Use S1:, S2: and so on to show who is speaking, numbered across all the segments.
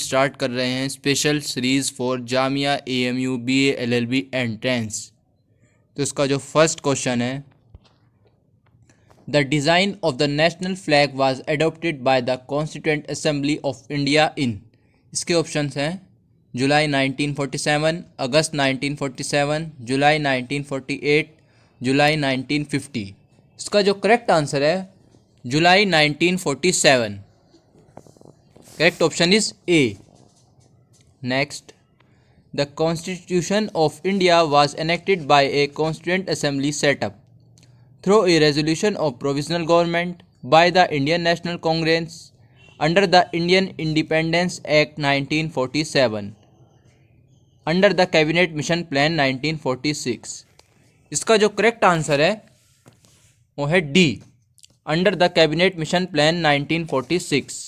S1: Start कर रहे हैं special series for Jamia AMU BA LLB entrance. तो इसका जो फर्स्ट क्वेश्चन है, the design of the national flag was adopted by the constituent assembly of India in. इसके options हैं जुलाई 1947, अगस्त 1947, जुलाई 1948, जुलाई 1950। इसका जो करेक्ट आंसर है जुलाई 1947। Correct option is a. Next, the Constitution of India was enacted by a Constituent Assembly set up through a resolution of provisional government by the Indian National Congress under the Indian Independence Act 1947 under the Cabinet Mission Plan 1946। इसका जो correct answer है वो है D, under the cabinet mission plan 1946।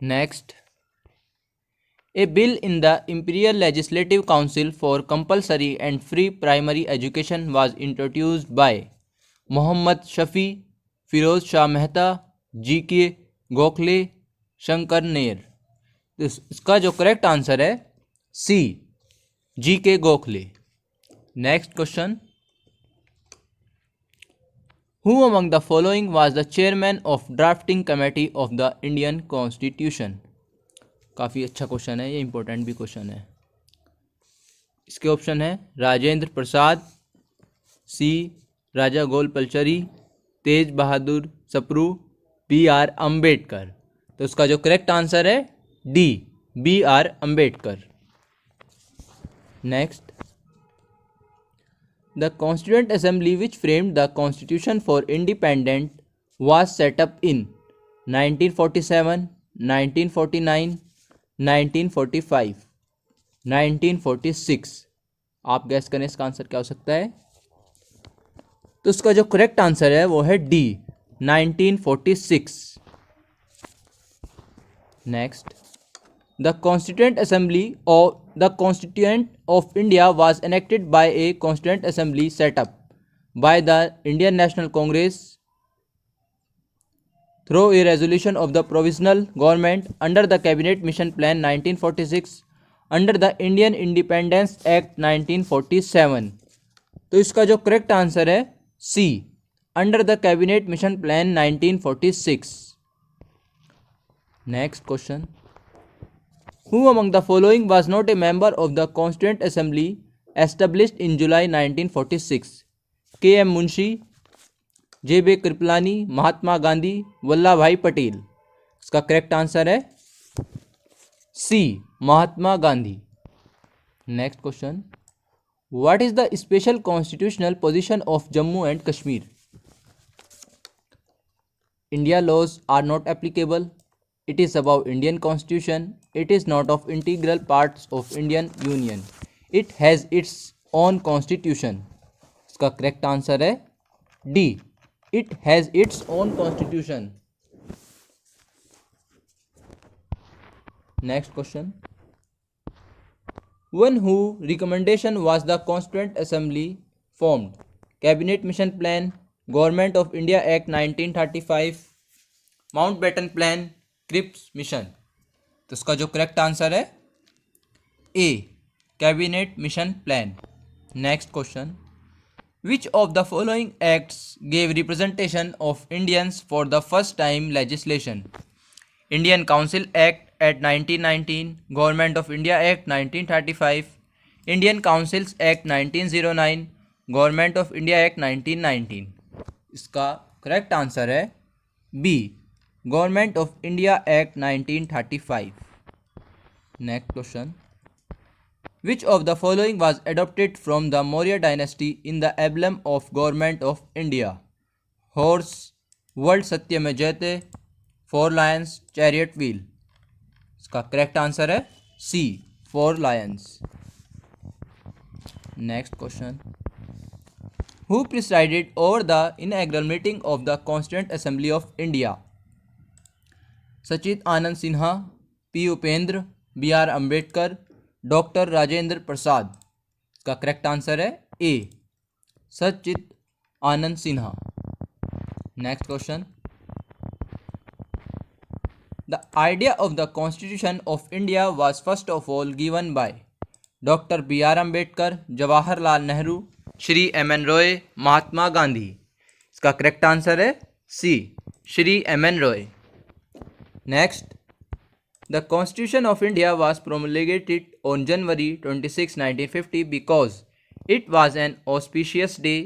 S1: Next, A bill in the Imperial Legislative Council for compulsory and free primary education was introduced by Muhammad Shafi, Firoz Shah Mehta, G.K. Gokhale, Shankar Nair. इसका जो correct answer है C, G.K. Gokhale. Next question, Who among the following was the chairman of drafting committee of the Indian Constitution? काफ़ी अच्छा question है, ये important भी question है। इसके ऑप्शन है राजेंद्र प्रसाद, सी राजा गोलपलचरी, तेज बहादुर सप्रू, B.R. अम्बेडकर। तो इसका जो करेक्ट आंसर है D, B.R. Ambedkar. Next, the constituent assembly which framed the constitution for independent was set up इन 1947, 1949, 1945, 1946। आप गैस करें इसका आंसर क्या हो सकता है। तो इसका जो करेक्ट आंसर है वो है D, 1946। Next, the constituent assembly of India was enacted by a constituent assembly set up by the Indian National Congress through a resolution of the provisional government under the cabinet mission plan 1946 under the Indian Independence Act 1947। तो इसका जो correct answer है C, under the cabinet mission plan 1946। Next question, who among the following was not a member of the constituent assembly established in July 1946? K M. Munshi, J B. Kripalani, Mahatma Gandhi, Vallabhbhai Patel. इसका correct answer है C, Mahatma Gandhi. Next question, what is the special constitutional position of Jammu and Kashmir? India laws are not applicable, it is about Indian constitution, it is not of integral parts of Indian union, it has its own constitution. इसका correct answer है D, it has its own constitution। Next question, when who recommendation was the Constituent Assembly formed? Cabinet Mission Plan, Government of India Act 1935, Mountbatten Plan, Cripps Mission। तो इसका जो correct answer है A, cabinet mission plan. Next question, which of the following acts gave representation of Indians for the first time legislation? Indian Council Act at 1919, Government of India Act 1935, Indian Councils Act 1909, Government of India Act 1919। इसका correct answer है B, Government of India Act 1935। Next question, which of the following was adopted from the Maurya dynasty in the emblem of government of India? Horse, world सत्य में जयते, 4 lions, chariot wheel। इसका correct answer है सी, 4 lions। Next question, who presided over the inaugural meeting of the Constituent Assembly of India? Sachchidananda Sinha, P Upendra, B.R. Ambedkar, doctor Rajendra Prasad. का correct answer है A, Sachchidananda Sinha. Next question, The idea of the Constitution of India was first of all given by Dr. B.R. Ambedkar, Jawaharlal Nehru, Shri M.N. Roy, Mahatma Gandhi. इसका correct answer है C, Shri M.N. Roy. Next, the Constitution of India was promulgated on January 26, 1950 because it was an auspicious day.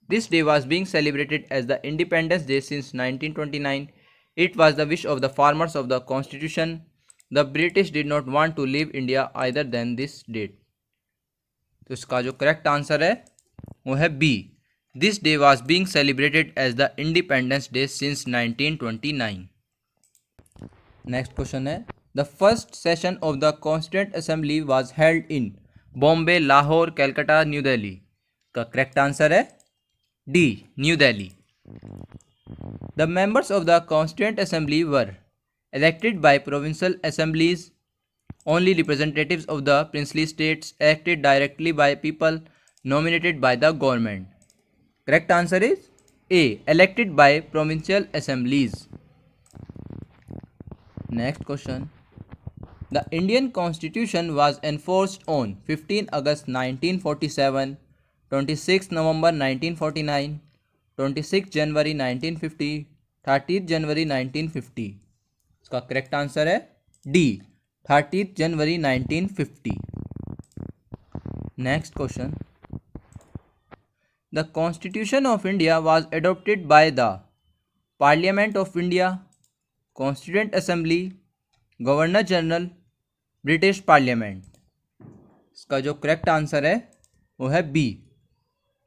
S1: This day was being celebrated as the Independence Day since 1929. It was the wish of the farmers of the Constitution. The British did not want to leave India either than this date. तो इसका जो correct answer है वो है B, this day was being celebrated as the independence day since 1929। Next question है, the first session of the constituent assembly was held in Bombay, Lahore, Calcutta, New Delhi. का correct answer है D, New Delhi. The members of the Constituent Assembly were elected by provincial assemblies. Only representatives of the princely states elected directly by people nominated by the government. Correct answer is A, elected by provincial assemblies. Next question. The Indian Constitution was enforced on 15 August 1947, 26 November 1949, 26 January 1950, 30 January 1950। इसका correct answer है D, 30 January 1950। Next question, the constitution of India was adopted by the parliament of India, constituent assembly, governor general, British parliament. इसका जो correct answer है वो है B,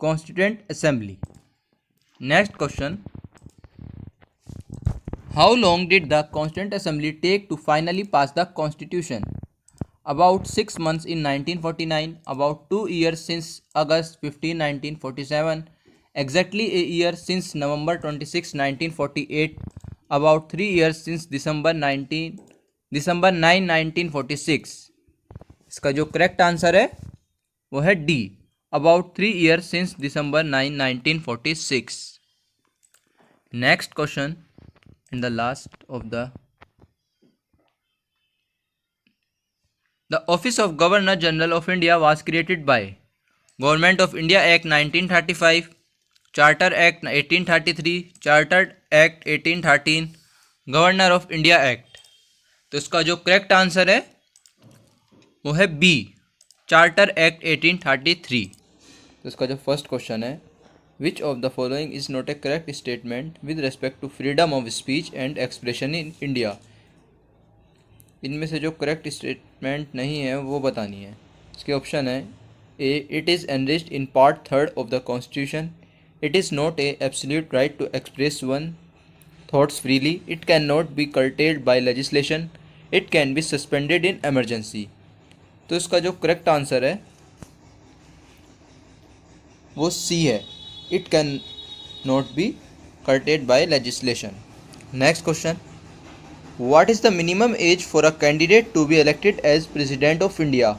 S1: constituent assembly. Next question. How long did the Constituent Assembly take to finally pass the Constitution? About 6 months in 1949, about 2 years since August 15, 1947, exactly a year since November 26, 1948, about 3 years since December 9, 1946। इसका जो correct answer है वो है D, about 3 years since December 9, 1946. Next question, in the last of the Office of Governor General of India was created by Government of India Act 1935, Charter Act 1833, Chartered Act 1813, Governor of India Act। तो इसका जो correct answer है वो है B, charter act 1833। तो इसका जो first question है, which of the following is not a correct statement with respect to freedom of speech and expression in India. इनमें से जो करेक्ट स्टेटमेंट नहीं है वो बतानी है। इसके ऑप्शन है A, it is enriched in part 3 of the constitution, it is not a absolute right to express one thoughts freely, it can not be curtailed by legislation, it can be suspended in emergency. तो इसका जो correct answer है वो C है, it can not be curtailed by legislation. Next question, what is the minimum age for a candidate to be elected as president of India.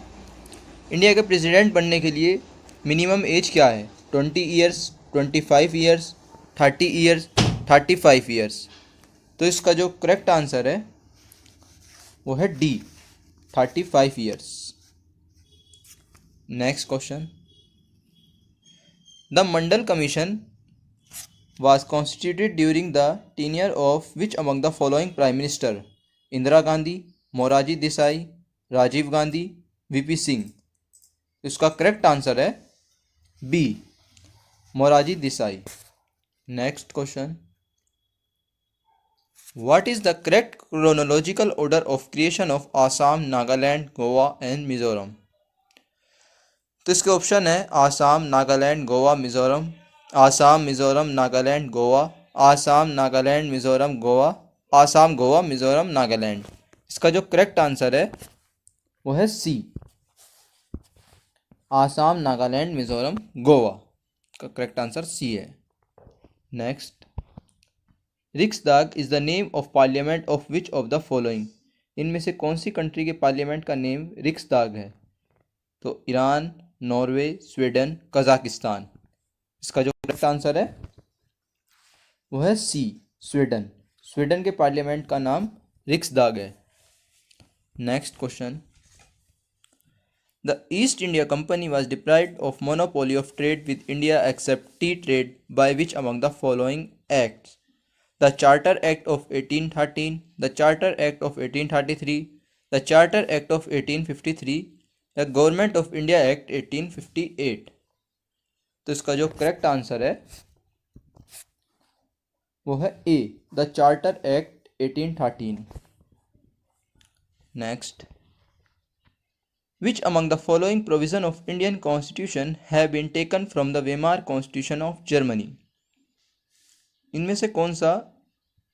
S1: India के president बनने के लिए मिनिमम एज क्या है? 20 years, 25 years, 30 years, 35 years. तो इसका जो correct answer है वो है D, 35 years. Next question, the Mandal commission was constituted during the tenure of which among the following prime minister? Indira Gandhi, Morarji Desai, Rajiv Gandhi, VP Singh. इसका करेक्ट आंसर है B, Morarji Desai. Next question, what is the correct chronological order of creation of Assam, Nagaland, Goa and Mizoram. तो इसके option है आसाम, नागालैंड, गोवा, मिजोरम, आसाम, मिजोरम, नागालैंड, गोवा, आसाम, नागालैंड, मिजोरम, गोवा, आसाम, गोवा, मिजोरम, नागालैंड। इसका जो correct answer है वो है सी, आसाम, नागालैंड, मिजोरम, गोवा। का करेक्ट आंसर सी है। Next, Riksdag is the name of parliament of which of the following. इनमें से कौन सी कंट्री के पार्लियामेंट का नेम रिक्सदाग है? तो ईरान, नॉर्वे, स्वीडन, कजाकिस्तान। इसका जो करेक्ट आंसर है वो है सी, स्वीडन। स्वीडन के पार्लियामेंट का नाम रिक्सदाग है। Next question, the east India company was deprived of monopoly of trade with India except tea trade by which among the following acts? The Charter Act of 1813, the Charter Act of 1833, the Charter Act of 1853, the Government of India Act 1858। तो इसका जो correct answer है वो है A, the charter act 1813। Next, Which among the following provision of Indian Constitution have been taken from the Weimar Constitution of Germany? इनमें से कौन सा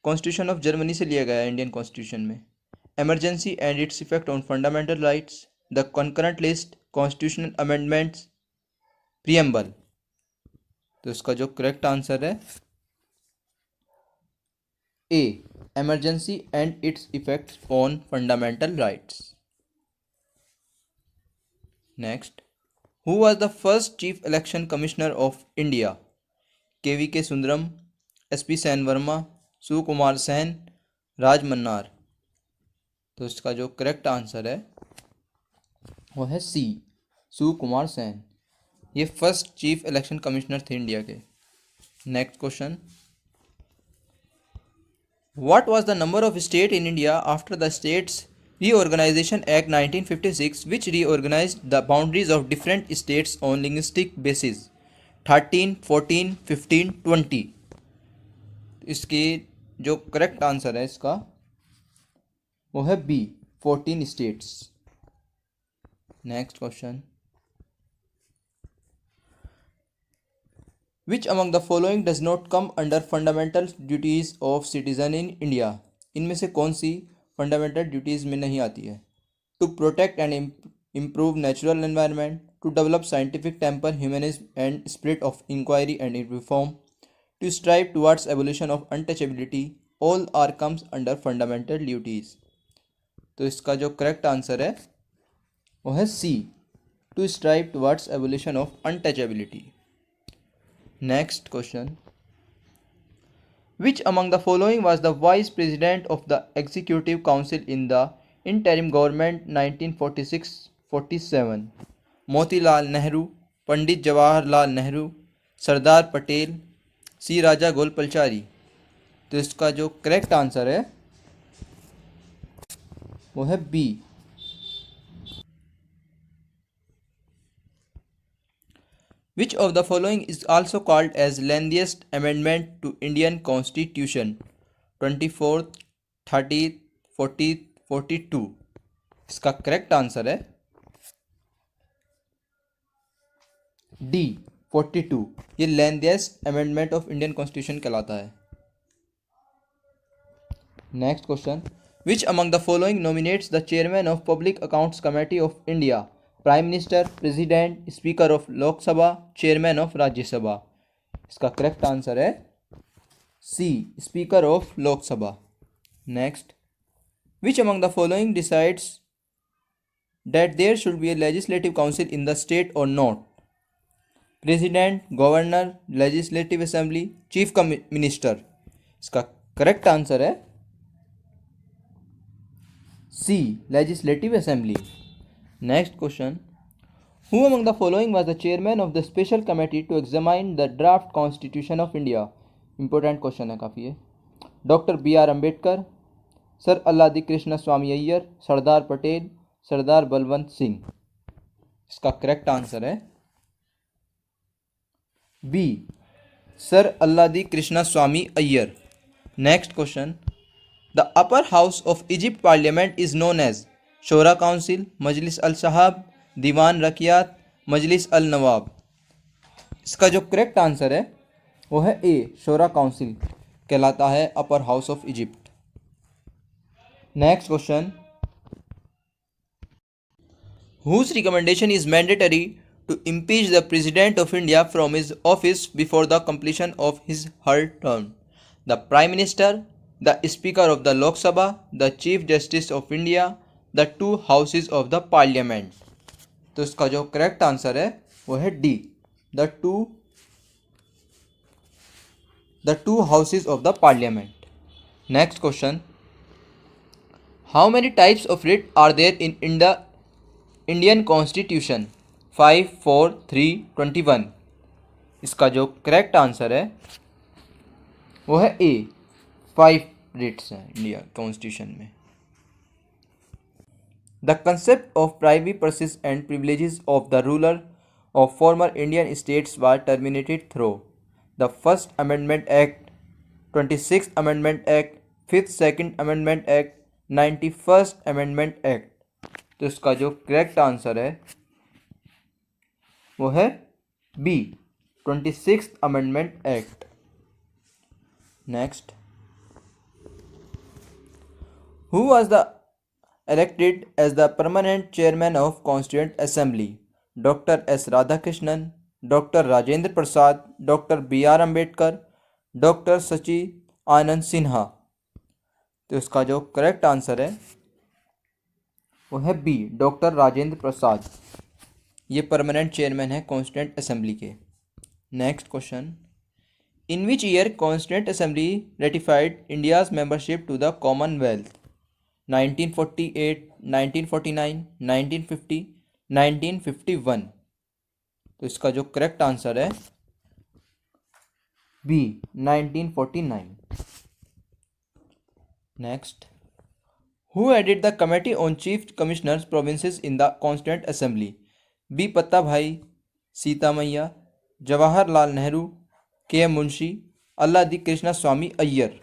S1: कॉन्स्टिट्यूशन ऑफ जर्मनी से लिया गया है इंडियन कॉन्स्टिट्यूशन में? Emergency and its effect on fundamental rights, the concurrent list, constitutional amendments, preamble. तो इसका जो करेक्ट आंसर है A, emergency and its effects on fundamental rights. Next, who was the first chief election commissioner of India? K Sundaram, S P Sen Verma, Sukumar Sen, Raj Mannar. तो इसका जो correct answer है वो है सी, सुकुमार सेन। ये फर्स्ट चीफ इलेक्शन कमिश्नर थे इंडिया के। Next question, what was the number of state in India after the states Reorganization Act 1956 which reorganized the boundaries of different states on linguistic basis? 13, 14, 15, 20। इसके जो correct answer है इसका वो है B, 14 states. Next question, Which among the following does not come under fundamental duties of citizen in India? इनमें से कौन सी fundamental duties में नहीं आती है? To protect and improve natural environment, to develop scientific temper, humanism and spirit of inquiry and reform, to strive towards evolution of untouchability, all are comes under fundamental duties. तो इसका जो correct answer है वो है C, to strive towards evolution of untouchability. Next question, Which among the following was the Vice President of the Executive Council in the interim government 1946-47? Motilal Nehru, Pandit Jawaharlal Nehru, Sardar Patel, C Rajagopalachari. तो इसका जो correct answer है वो है B, Which of the following is also called as lengthiest amendment to Indian Constitution? 24th, 30th, 40th, 42। इसका correct answer है D, 42। ये lengthiest amendment of Indian constitution कहलाता है। Next question, which among the following nominates the chairman of public accounts committee of India? Prime minister, president, speaker of Lok Sabha, chairman of Rajya Sabha. इसका correct answer है C, speaker of Lok Sabha. Next, which among the following decides that there should be a legislative council in the state or not? President, governor, legislative assembly, chief minister. इसका correct answer है C, legislative assembly. Next question, who among the following was the chairman of the special committee to examine the draft constitution of India? Important question है काफ़ी है। Doctor B R Ambedkar, sir Alladi Krishnaswami Ayyar, Sardar Patel, Sardar Balwant Singh. इसका correct answer है B, sir Alladi Krishnaswami Ayyar. Next question, the upper house of Egypt parliament is known as Shura council, Majlis al Shahab, Diwan Rakiyat, Majlis al Nawab. इसका जो correct answer है वो है ए, शोरा council कहलाता है upper house of Egypt. Next question, whose recommendation is mandatory to impeach the president of India from his office before the completion of his her term? The prime minister, the speaker of the Lok Sabha, the chief justice of India, the two houses of the parliament. तो इसका जो correct answer है वो है D, the two houses of the parliament. Next question, how many types of writ are there in Indian constitution? 5, 4, 3, 21। इसका जो correct answer है वो है ए, 5 रिट्स हैं इंडिया कॉन्स्टिट्यूशन में। The concept of privy purses and privileges of the ruler of former Indian states was terminated through the First Amendment Act, 26th Amendment Act, 5th Second Amendment Act, 91st Amendment Act। तो इसका जो correct answer है वो है B, 26th Amendment Act। Next, who was the elected as the permanent chairman of Constituent Assembly? Dr. S. Radhakrishnan, Dr. Rajendra Prasad, Dr. B.R. Ambedkar, Dr. Sachi Anand Sinha। तो इसका जो correct answer है वो है B, doctor Rajendra Prasad. ये permanent chairman है constituent assembly के। Next question, in which year constituent assembly ratified India's membership to the commonwealth? 1948, 1949, 1950, 1951। तो इसका जो करेक्ट आंसर है B, 1949। Next, who headed the committee on chief commissioners provinces in the constituent assembly? B Pattabhi, Sitaramayya, Jawaharlal Nehru, K M Munshi, Alladi Krishnaswami Ayyar.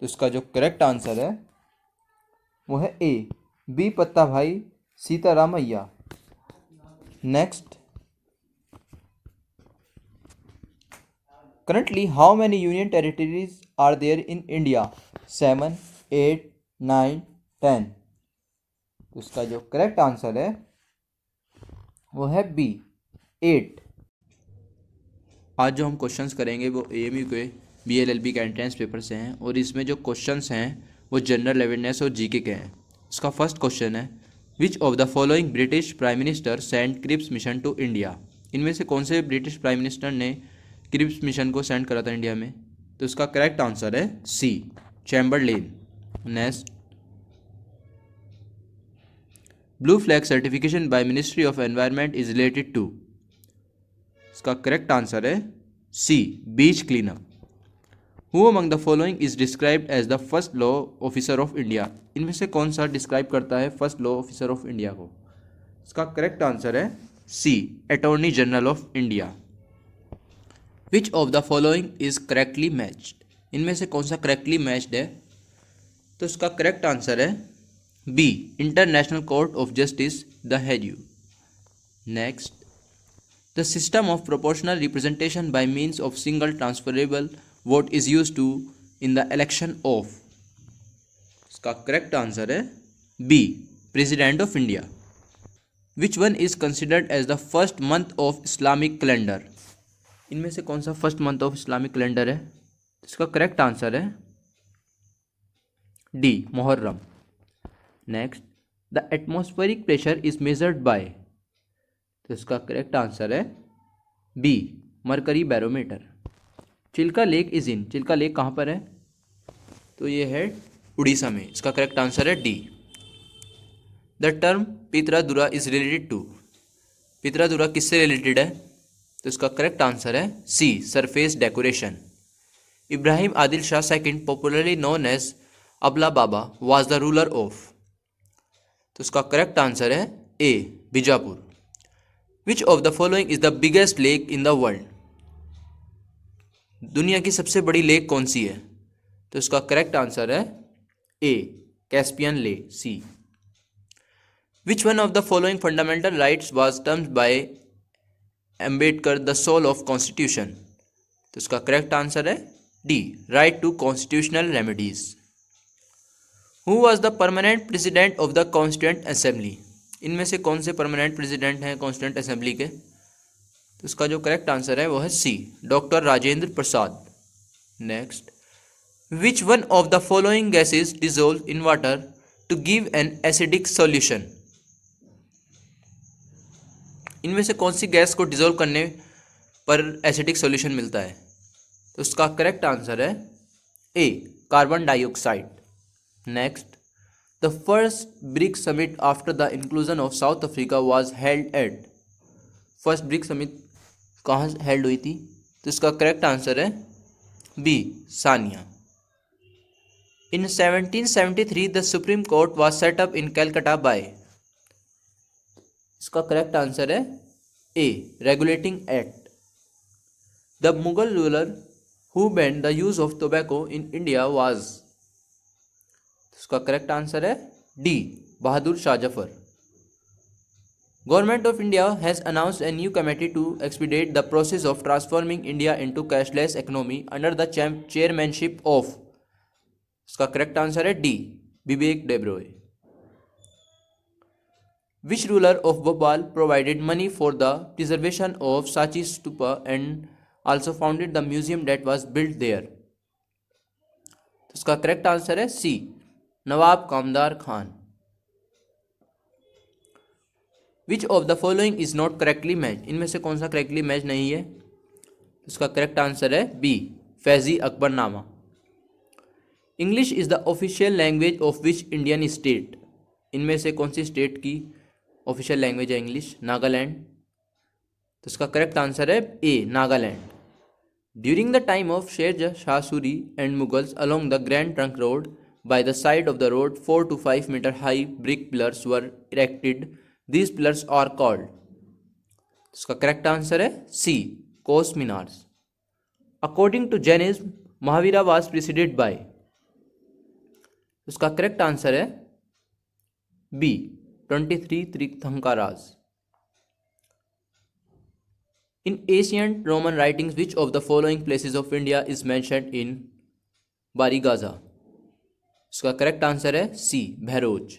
S1: तो इसका जो correct answer है वो है ए, B Pattabhi Sitaramayya. Next, currently how many union territories are there in India? 7, 8, 9, 10। तो इसका जो correct answer है वो है बी, 8। आज जो हम क्वेश्चंस करेंगे वो एएमयू के बीएलएलबी के एंट्रेंस पेपर से हैं और इसमें जो क्वेश्चंस हैं वो जनरल अवेयरनेस और जीके के हैं। इसका फर्स्ट क्वेश्चन है, which of the following British prime minister send Cripps mission to India? इनमें से कौन से ब्रिटिश प्राइम मिनिस्टर ने क्रिप्स मिशन को सेंड करा था इंडिया में? तो इसका करेक्ट आंसर है C, Chamberlain. Next, blue flag certification by ministry of environment is related to? इसका करेक्ट आंसर है C, beach cleanup. Who among the following is described as the first law officer of India? इनमें से कौन सा describe करता है first law officer of India को? इसका करेक्ट आंसर है C, attorney general of India. Which of the following is correctly matched? इनमें से कौन सा करेक्टली मैच्ड है? तो इसका करेक्ट आंसर है B, international court of justice the Hague. Next, the system of proportional representation by means of single transferable vote is use to in the election of? इसका correct answer है B, president of India. Which one is considered as the first month of Islamic calendar? इनमें से कौन सा first month of Islamic calendar है? इसका correct answer है D, Muharram. Next, the atmospheric pressure is measured by? तो इसका करेक्ट आंसर है B, mercury barometer. Chilka lake is in? Chilka lake कहाँ पर है? तो ये है उड़ीसा में। इसका करेक्ट आंसर है D. The term pietra dura is related to? पित्रादुरा किससे रिलेटेड है? तो इसका करेक्ट आंसर है C, surface decoration. Ibrahim Adil Shah second, popularly known as Abla Baba, was the ruler of? तो इसका करेक्ट आंसर है A, Bijapur. Which of the following is the biggest lake in the world? दुनिया की सबसे बड़ी लेक कौन सी है? तो इसका करेक्ट आंसर है A, Caspian lake, sea. Which one of the following fundamental rights was termed by Ambedkar the soul of constitution? तो इसका करेक्ट आंसर है D, right to constitutional remedies. Who was the permanent president of the constituent assembly? इनमें से कौन से permanent president हैं constituent assembly के? तो इसका जो करेक्ट आंसर है वो है C, doctor Rajendra Prasad. Next, which one of the following gases dissolve in water to give an acidic solution? इनमें से कौन सी गैस को डिजोल्व करने पर एसिडिक सॉल्यूशन मिलता है? तो उसका करेक्ट आंसर है A, carbon dioxide. Next, the first BRICS summit after the inclusion of South Africa was held at, first BRICS summit कहाँ हेल्ड हुई थी? तो इसका करेक्ट आंसर है B, Sanya. In 1773 the supreme court was set up in Calcutta by, इसका correct answer है A, regulating act. The Mughal ruler who banned the use of tobacco in India was, इसका correct answer है D, Bahadur Shah Zafar. Government of India has announced a new committee to expedite the process of transforming India into cashless economy under the chairmanship of, इसका correct answer है D, Vivek Debroy. Which ruler of Bhopal provided money for the preservation of Sachi Stupa and also founded the museum that was built there? तो इसका correct answer है C, Nawab Kamdar Khan. Which of the following is not correctly match, इनमें से कौन सा correctly match नहीं है? इसका करेक्ट आंसर है B, Faizi Akbarnama. English is the official language of which Indian state, इनमें से कौन सी स्टेट की ऑफिशियल लैंग्वेज है इंग्लिश? नागालैंड। तो इसका करेक्ट आंसर है A, Nagaland. During the time of Sher Shah Suri and Mughals along the grand trunk road by the side of the road 4 to 5 meter high brick pillars were erected. These pillars are called, इसका correct answer है C, kos minars. According to Jainism Mahavira was preceded by, इसका correct answer है B, 23 Tirthankaras. In ancient Roman writings which of the following places of India is mentioned in Barigaza? इसका correct answer है सी, बहरोज।